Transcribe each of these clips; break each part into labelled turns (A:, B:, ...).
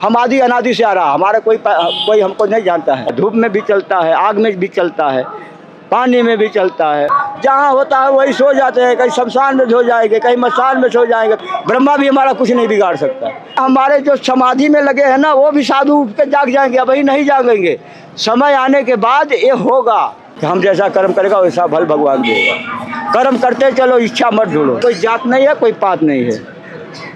A: हम आदि अनादि से आ रहा, हमारा कोई हमको नहीं जानता है। धूप में भी चलता है, आग में भी चलता है, पानी में भी चलता है। जहाँ होता है वही सो जाते हैं, कहीं शमशान में सो जाएंगे, कहीं मसान में सो जाएंगे। ब्रह्मा भी हमारा कुछ नहीं बिगाड़ सकता। हमारे जो समाधि में लगे हैं ना, वो भी साधु उठ के जाग जाएंगे, अब ही नहीं जागेंगे। समय आने के बाद ये होगा कि हम जैसा कर्म करेगा वैसा फल भगवान देगा। कर्म करते चलो, इच्छा मत ढूंढो। कोई जात नहीं है, कोई पात नहीं है,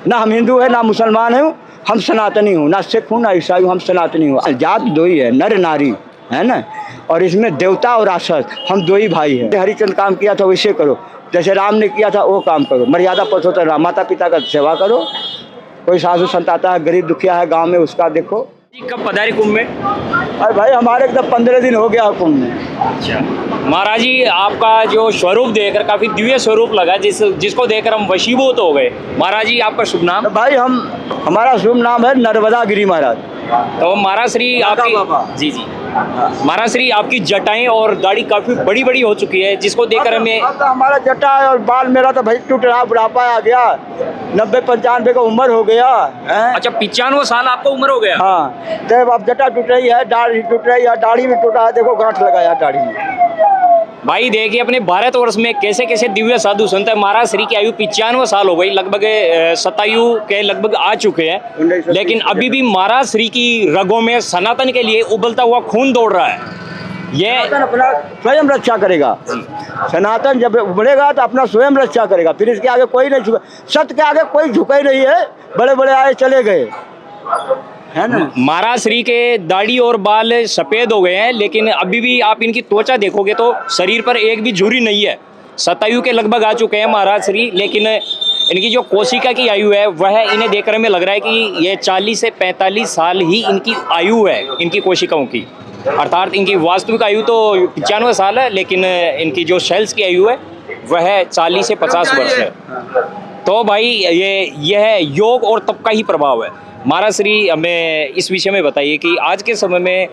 A: ना हम हिंदू है ना मुसलमान हूँ, हम सनातनी हूँ, ना सिख हूँ ना ईसाई हूँ, हम सनातनी हूँ। जात दो ही है, नर नारी है ना, और इसमें देवता और राक्षस हम दो ही भाई हैं। हरिचंद्र काम किया था वैसे करो, जैसे राम ने किया था वो काम करो। मर्यादा पुरुषोत्तम, माता पिता का सेवा करो। कोई साधु संत आता है, गरीब दुखिया है गांव में, उसका देखो।
B: कब पधारे कुंभ में?
A: अरे भाई हमारे एकदम 15 दिन हो गया कुंभ में।
B: अच्छा महाराज जी, आपका जो स्वरूप देखकर काफी दिव्य स्वरूप लगा, जिसको देखकर हम वशीभूत हो गए। महाराज जी आपका शुभ नाम?
A: भाई हमारा शुभ नाम है नर्मदा गिरी महाराज।
B: तो महाराज श्री आपकी जी जी महाराज श्री आपकी जटाएं और दाढ़ी काफी बड़ी बड़ी हो चुकी है, जिसको देखकर हमें
A: हमारा जटा है और बाल मेरा तो भाई टूट रहा, बुढ़ापा आ गया, 90-95 का उम्र हो गया है।
B: अच्छा 95 साल आपका उम्र हो गया?
A: हाँ, तो अब जटा टूट रही है, दाढ़ी टूट रही है, दाढ़ी में टूटा है, देखो गांठ लगाया दाढ़ी में।
B: भाई देखिए अपने भारतवर्ष में कैसे कैसे दिव्य साधु संत है। महाराज श्री की आयु 95 साल हो गई, लगभग शतायु के लगभग आ चुके हैं, लेकिन अभी भी महाराज श्री की रगों में सनातन के लिए उबलता हुआ खून दौड़ रहा है। ये
A: अपना स्वयं रक्षा करेगा। सनातन जब उबलेगा तो अपना स्वयं रक्षा करेगा, फिर इसके आगे कोई नहीं झुका। सत्य के आगे कोई झुका ही नहीं है, बड़े बड़े आए चले गए है ना।
B: महाराज श्री के दाढ़ी और बाल सफेद हो गए हैं, लेकिन अभी भी आप इनकी त्वचा देखोगे तो शरीर पर एक भी झुर्री नहीं है। शतायु के लगभग आ चुके हैं महाराज श्री, लेकिन इनकी जो कोशिका की आयु है वह इन्हें देखकर हमें लग रहा है कि ये 40 से 45 साल ही इनकी आयु है, इनकी कोशिकाओं की। अर्थात इनकी वास्तविक आयु तो 95 साल है, लेकिन इनकी जो सेल्स की आयु है वह 40 से 50 वर्ष है। तो भाई यह योग और तप का ही प्रभाव है। महाराज श्री हमें इस विषय में बताइए कि आज के समय में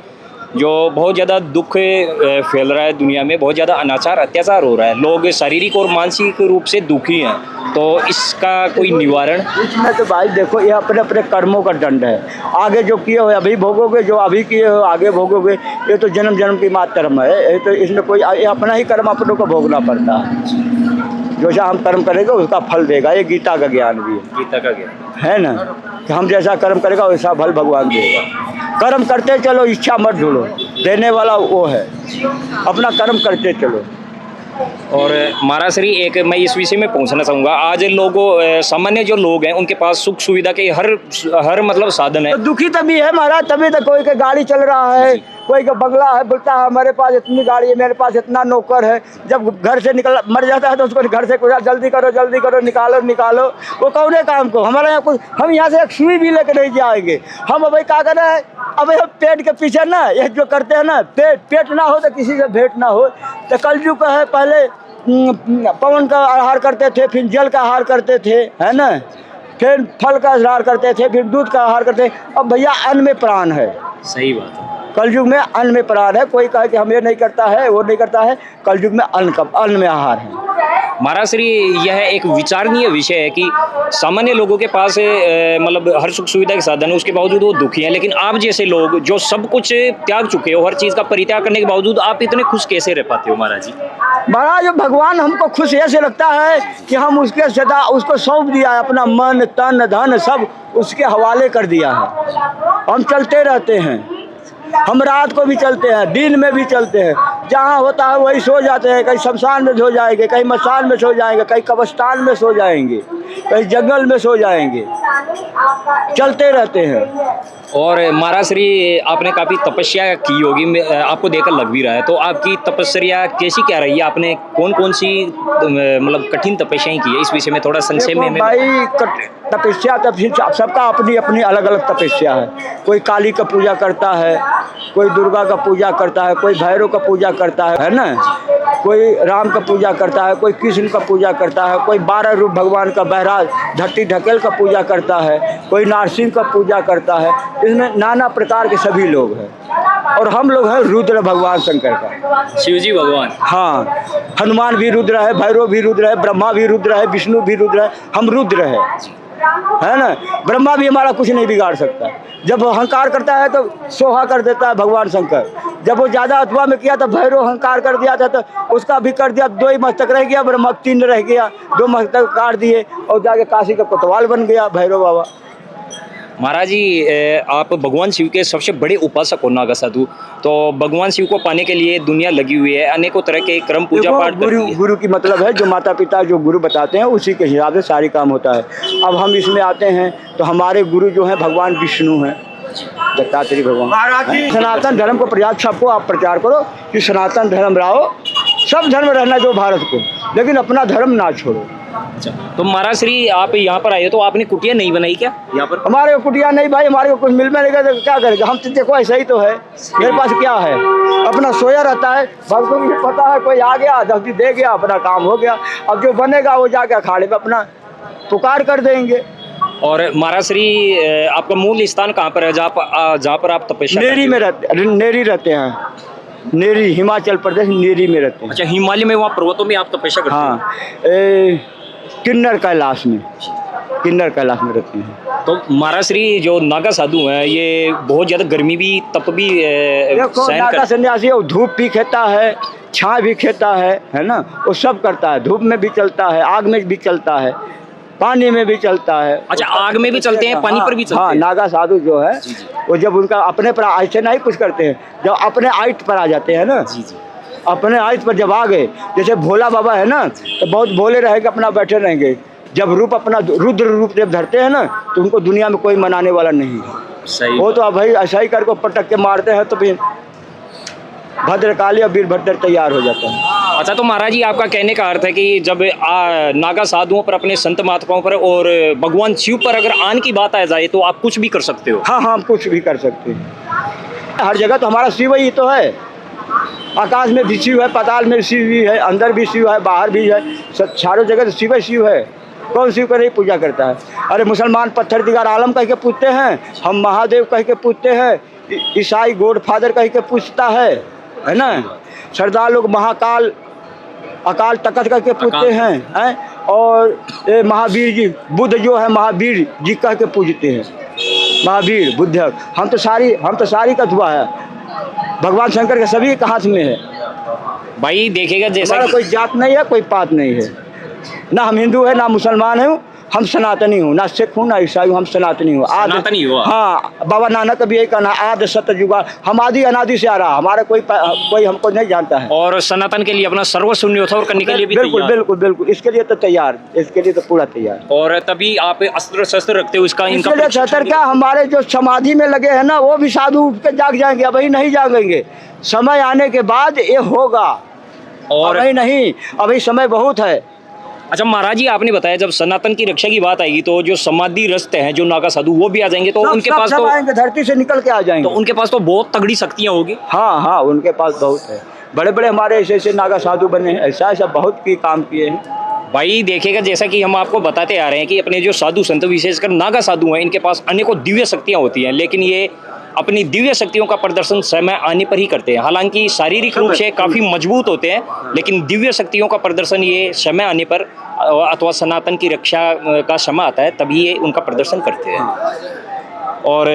B: जो बहुत ज़्यादा दुख फैल रहा है दुनिया में, बहुत ज़्यादा अनाचार अत्याचार हो रहा है, लोग शारीरिक और मानसिक रूप से दुखी हैं, तो इसका कोई निवारण?
A: इसमें तो भाई देखो, ये अपने अपने कर्मों का दंड है। आगे जो किए हो अभी भोगोगे, जो अभी किए हो आगे भोगोगे। ये तो जन्म जन्म की मात कर्म है, ये तो इसमें कोई ये अपना ही कर्म अपनों को भोगना पड़ता है। जो सा हम कर्म करेंगे उसका फल देगा, ये गीता का ज्ञान भी है।
B: गीता का ज्ञान
A: है ना, कि हम जैसा कर्म करेगा वैसा फल भगवान देगा। कर्म करते चलो, इच्छा मत ढूंढो, देने वाला वो है। अपना कर्म करते चलो।
B: और महाराज श्री एक मैं इस विषय में पहुंचना चाहूँगा, आज लोगों सामान्य जो लोग हैं उनके पास सुख सुविधा के हर मतलब साधन है,
A: तो दुखी तभी है महाराज, तभी तो कोई का गाड़ी चल रहा है, कोई का बंगला है, बोलता है हमारे पास इतनी गाड़ी है, मेरे पास इतना नौकर है। जब घर से निकल मर जाता है तो उसको घर से कुछ जल्दी करो, निकालो। वो कौने काम को? हमारे यहाँ कुछ, हम यहाँ से एक सुई भी लेकर नहीं जाएंगे। हम अभी क्या कर रहे हैं, अभी हम पेट के पीछे ना ये जो करते हैं ना, पेट ना हो तो किसी से भेंट ना हो। तो कलयुग का है, पहले पवन का आहार करते थे, फिर जल का आहार करते थे, है ना, फिर फल का आहार करते थे, फिर दूध का आहार करते। अब भैया अन्न में प्राण है।
B: सही बात है।
A: कलयुग में अन्न में प्राण है। कोई कहे कि हम ये नहीं करता है, वो नहीं करता है, कलयुग में अन्न में आहार है।
B: महाराज श्री यह एक विचारणीय विषय है कि सामान्य लोगों के पास मतलब हर सुख सुविधा के साधन है, उसके बावजूद वो दुखी हैं, लेकिन आप जैसे लोग जो सब कुछ त्याग चुके हो, हर चीज़ का परित्याग करने के बावजूद आप इतने खुश कैसे रह पाते हो महाराज जी?
A: महाराज भगवान हमको खुश ऐसे लगता है कि हम उसके सदा उसको सौंप दिया है, अपना मन तन धन सब उसके हवाले कर दिया है। हम चलते रहते हैं, हम रात को भी चलते हैं, दिन में भी चलते हैं। जहाँ होता है वही सो जाते हैं, कहीं शमशान में सो जाएंगे, कहीं मसान में सो जाएंगे, कहीं कब्रिस्तान में सो जाएंगे, कहीं जंगल में सो जाएंगे, चलते रहते हैं।
B: और महाराज श्री आपने काफ़ी तपस्या की होगी, आपको देखकर लग भी रहा है, तो आपकी तपस्या कैसी क्या रही है? आपने कौन कौन सी मतलब कठिन तपस्याएं की है? इस विषय में थोड़ा संक्षेप में
A: भाई तपस्या सबका अपनी अपनी अलग अलग तपस्या है। कोई काली का पूजा करता है, कोई दुर्गा का पूजा करता है, कोई भैरव का पूजा करता है ना, कोई राम का पूजा करता है, कोई कृष्ण का पूजा करता है, कोई 12 रूप भगवान का बहरा धट्टी ढकेल का पूजा करता है, कोई नारसिंह का पूजा करता है। इसमें नाना प्रकार के सभी लोग हैं, और हम लोग हैं रुद्र भगवान शंकर का,
B: शिव जी भगवान।
A: हाँ, हनुमान भी रुद्र है, भैरव भी रुद्र है, ब्रह्मा भी रुद्र है, विष्णु भी रुद्र है, हम रुद्र है। है ना। ब्रह्मा भी हमारा कुछ नहीं बिगाड़ सकता। जब वो अहंकार करता है तो सोहा कर देता है भगवान शंकर। जब वो ज़्यादा अथवा में किया तो भैरव अहंकार कर दिया था तो उसका भी कर दिया, 2 ही मस्तक रह गया, ब्रह्मा 3 रह गया, 2 मस्तक काट दिए और जाके काशी का कोतवाल बन गया भैरव बाबा।
B: महाराज जी, आप भगवान शिव के सबसे बड़े उपासक हो नागा साधु, तो भगवान शिव को पाने के लिए दुनिया लगी हुई है, अनेकों तरह के क्रम पूजा पाठ करती है।
A: गुरु की मतलब है जो माता पिता जो गुरु बताते हैं उसी के हिसाब से सारी काम होता है। अब हम इसमें आते हैं तो हमारे गुरु जो हैं भगवान विष्णु हैं, दत्तात्रेय भगवान। सनातन धर्म को प्रचार सबको आप प्रचार करो कि सनातन धर्म रहो, सब धर्म रहना जो भारत को, लेकिन अपना धर्म ना छोड़ो।
B: अच्छा, तो महाराज श्री आप यहाँ पर आए हो तो आपने कुटिया नहीं बनाई क्या यहाँ पर?
A: हमारे को कुटिया नहीं भाई, हमारे को कुछ मिल में नहीं गया तो क्या करेंगे हम। तो देखो ऐसा ही तो है, मेरे पास क्या है, अपना सोया रहता है, भक्तों को पता है कोई आ गया जल्दी दे गया, अपना काम हो गया। अब जो बनेगा वो जाके अखाड़े में अपना पुकार कर देंगे।
B: और महाराज श्री आपका मूल स्थान कहाँ पर है जहाँ पर आप तपस्या
A: नेरी में रहते हैं, नेरी हिमाचल प्रदेश नेरी में रहते हैं।
B: अच्छा, हिमालय में वहाँ पर्वतों में आप तपस्या करते हैं?
A: हाँ, किन्नर कैलाश में रहते हैं।
B: तो महाराज श्री जो नागा साधु हैं ये बहुत ज़्यादा गर्मी भी तप भी
A: देखो नागा सन्यासी वो धूप भी खेता है, छाँ भी खेता है ना, वो सब करता है। धूप में भी चलता है, आग में भी चलता है, पानी में भी चलता है।
B: अच्छा, आग में भी चलते हैं, पानी पर भी चलते हैं?
A: हाँ, नागा साधु जो है वो जब उनका अपने पर ऐसे नहीं कुछ करते हैं, जब अपने आयत पर आ जाते हैं ना, अपने आयत पर जब आ गए, जैसे भोला बाबा है ना तो बहुत भोले रहेंगे, अपना बैठे रहेंगे। जब रूप अपना रुद्र रूप जब धरते हैं ना तो उनको दुनिया में कोई मनाने वाला नहीं है।
B: सही।
A: वो तो अब भाई ऐसा ही करके पटक के मारते हैं तो फिर भद्रकाली और वीरभद्र तैयार हो जाता है।
B: अच्छा, तो महाराज जी आपका कहने का अर्थ है कि जब नागा साधुओं पर, अपने संत महात्माओं पर और भगवान शिव पर अगर आन की बात आ जाए तो आप कुछ भी कर सकते हो?
A: हाँ, हम कुछ भी कर सकते हैं। हर जगह तो हमारा शिव ही तो है। आकाश में भी शिव है, पाताल में शिव भी है, अंदर भी शिव है, बाहर भी है, सब चारों जगह तो शिव ही शिव है। कौन शिव का नहीं पूजा करता है? अरे मुसलमान पत्थर दिगार आलम कह के पूछते हैं, हम महादेव कह के पूछते हैं, ईसाई गॉड फादर कह के पूछता है ना। सरदार लोग महाकाल अकाल तख्त करके पूछते हैं और ये महावीर जी बुद्ध जो है महावीर जी कह के पूजते हैं, महावीर बुद्ध। हम तो सारी का धुआ है, भगवान शंकर के सभी के हाथ में है
B: भाई। देखिएगा जैसा
A: हमारा कोई जात नहीं है, कोई पात नहीं है, ना हम हिंदू है ना मुसलमान हूँ, हम सनातनी हूँ, ना सिख हूँ ना ईसाई हूँ, हम सनातनी हूँ।
B: सनातनी हुआ?
A: हाँ, बाबा नानक का भी यही कहना, आदि सत्य जुगाड़, हम आदि अनादि से आ रहा, हमारा कोई हमको नहीं जानता है।
B: और सनातन के लिए अपना सर्वस्व न्योछावर करने के लिए भी
A: बिल्कुल इसके लिए तो तैयार, इसके लिए तो पूरा तैयार।
B: और तभी आप अस्त्र शस्त्र रखते हो इसका?
A: इसके लिए शस्त्र क्या, हमारे जो समाधि में लगे हैं ना वो भी साधु उठ के जाग जाएंगे, अभी नहीं जागेंगे, समय आने के बाद ये होगा। और अभी नहीं, अभी समय बहुत है।
B: अच्छा महाराज जी, आपने बताया जब सनातन की रक्षा की बात आएगी तो जो समाधि रस्त हैं, जो नागा साधु वो भी आ जाएंगे, तो उनके पास तो
A: आएंगे, धरती से निकल के आ जाएंगे,
B: तो उनके पास तो बहुत तगड़ी शक्तियां होगी।
A: हाँ, उनके पास बहुत है। बड़े बड़े हमारे ऐसे नागा साधु बने हैं, ऐसा बहुत की काम किए हैं
B: भाई। देखिएगा जैसा कि हम आपको बताते आ रहे हैं कि अपने जो साधु संत विशेषकर नागा साधु हैं, इनके पास अनेकों दिव्य शक्तियां होती हैं, लेकिन ये अपनी दिव्य शक्तियों का प्रदर्शन समय आने पर ही करते हैं। हालांकि शारीरिक रूप से काफ़ी मजबूत होते हैं, लेकिन दिव्य शक्तियों का प्रदर्शन ये समय आने पर अथवा सनातन की रक्षा का समय आता है तभी ये उनका प्रदर्शन करते हैं। और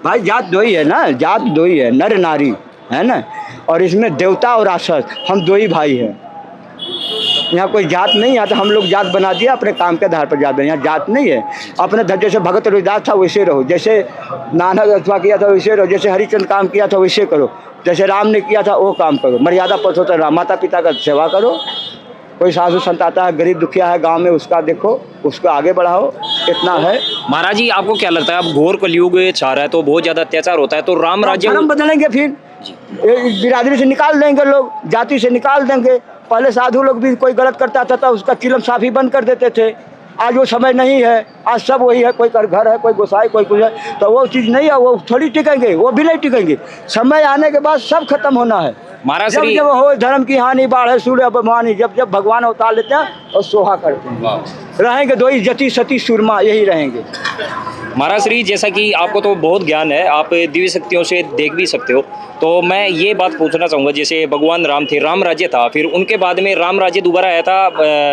A: भाई जात दो ही है ना, जात दो ही है, नर नारी है ना, और इसमें देवता और राक्षस हम 2 ही भाई हैं। यहाँ कोई जात नहीं है, तो हम लोग जात बना दिया अपने काम के आधार पर जात बना, यहाँ जात नहीं है। अपने जैसे भगत रविदास था वैसे रहो, जैसे नानक अथवा किया था वैसे रहो, जैसे हरिचंद्र काम किया था वैसे करो, जैसे राम ने किया था वो काम करो। मर्यादा पुरुषोत्तम राम, माता पिता का सेवा करो। कोई साधु संत आता है, गरीब दुखिया है गांव में, उसका देखो, उसको आगे बढ़ाओ, इतना है।
B: महाराज जी आपको क्या लगता है, अब घोर कलयुग छा रहा है तो बहुत ज़्यादा अत्याचार होता है, तो राम राज्य
A: धर्म बदलेंगे, फिर बिरादरी से निकाल देंगे लोग, जाति से निकाल देंगे। पहले साधु लोग भी कोई गलत करता था तो उसका चिलम साफी बंद कर देते थे। आज वो समय नहीं है, आज सब वही है, कोई घर है, कोई गोसाई, कोई कुछ है, तो वो चीज़ नहीं है, वो थोड़ी टिकेंगे, वो भी नहीं टिकेंगे। समय आने के बाद सब खत्म होना है।
B: महाराज
A: जब हो धर्म की हानि, बाढ़ है, सूर्य अपमानी, जब भगवान अवतार लेते हैं और सोहा करते हैं। रहेंगे दो ही जति सती सुरमा, यही रहेंगे।
B: महाराज श्री, जैसा कि आपको तो बहुत ज्ञान है, आप दिव्य शक्तियों से देख भी सकते हो, तो मैं ये बात पूछना चाहूँगा, जैसे भगवान राम थे, राम राज्य था, फिर उनके बाद में राम राज्य दोबारा आया था,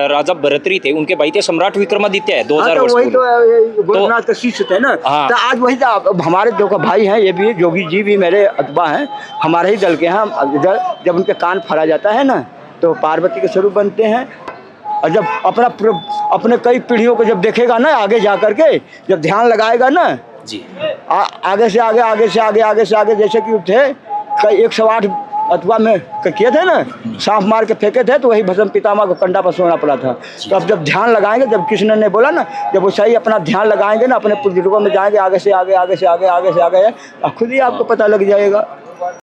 B: राजा भरतरी थे, उनके भाई थे सम्राट विक्रमादित्य है 2000 वर्ष
A: वही
B: पूर्व।
A: तो गोरखनाथ का शिष्य थे ना।
B: हाँ।
A: तो आज वही अब हमारे दो का भाई हैं, ये भी जोगी जी भी मेरे अतबा हैं, हमारे ही दल के हैं। हम इधर जब उनके कान फड़ा जाता है ना, तो पार्वती के स्वरूप बनते हैं। और जब अपने कई पीढ़ियों को जब देखेगा ना, आगे जा करके जब ध्यान लगाएगा ना
B: जी,
A: आगे से आगे, आगे से आगे, आगे से आगे, जैसे कि थे कई 108 अथवा में किए थे ना, सांप मार के फेंके थे, तो वही भस्म पितामह को कंडा पर सोना पड़ा था। तो अब जब ध्यान लगाएंगे, जब कृष्ण ने बोला ना, जब वो सही अपना ध्यान लगाएंगे ना, अपने पूर्वजों में जाएंगे, आगे से आगे, आगे से आगे, आगे से आगे, खुद ही आपको पता लग जाएगा।